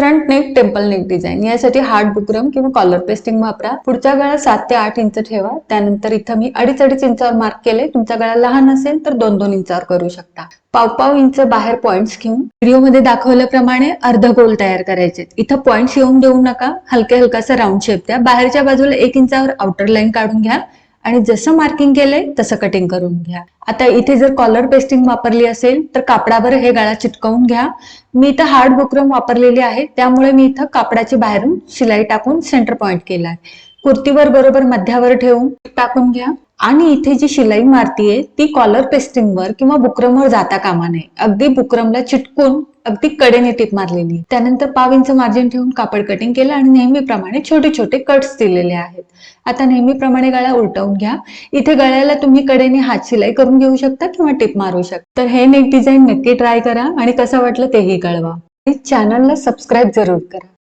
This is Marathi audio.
Front neck temple neck design यासाठी हार्ड बुकरम किंवा कॉलर पेस्टिंग वापरा। पुढचा गळा 7 ते 8 इंच ठेवा। त्यानंतर इथं मी 2.5 इंचावर मार्क केले। तुमचा गळा लहान असेल तर 2-2 इंचावर करू शकता। पाव इंच बाहेर पॉइंट्स घेऊन व्हिडिओमध्ये दाखवल्याप्रमाणे अर्ध गोल तयार करायचे। इथं पॉइंट्स येऊन देऊ नका, हलकासा राऊंड शेप द्या। बाहेरच्या बाजूला 1 इंचावर आउटर लाईन काढून घ्या आणि जसं मार्किंग केलंय तसं कटिंग करून घ्या। आता इथे जर कॉलर पेस्टिंग वापरली असेल तर कापडावर हे गळा चिटकवून घ्या। मी इथं हार्ड बुकरम वापरलेली आहे, त्यामुळे मी इथं कापडाची बाहेरून शिलाई टाकून सेंटर पॉइंट केलाय। कुर्तीवर बरोबर मध्यावर ठेवून टाकून घ्या आणि इथे जी शिलाई मारतीये ती कॉलर पेस्टिंगवर किंवा बुकरमवर जाता कामा नये। अगदी बुकरमला चिटकून अगदी कडेने टिप मारलेली। त्यानंतर पाव इंच मार्जिन ठेवून कापड कटिंग केलं आणि नेहमीप्रमाणे छोटे छोटे कट्स दिलेले आहेत। आता नेहमीप्रमाणे गळा उलटवून घ्या। इथे गळ्याला तुम्ही कडेने हात शिलाई करून घेऊ शकता किंवा टिप मारू शकता। तर हे नेक डिझाईन नक्की ट्राय करा आणि कसं वाटलं तेही कळवा। चॅनलला सबस्क्राईब जरूर करा।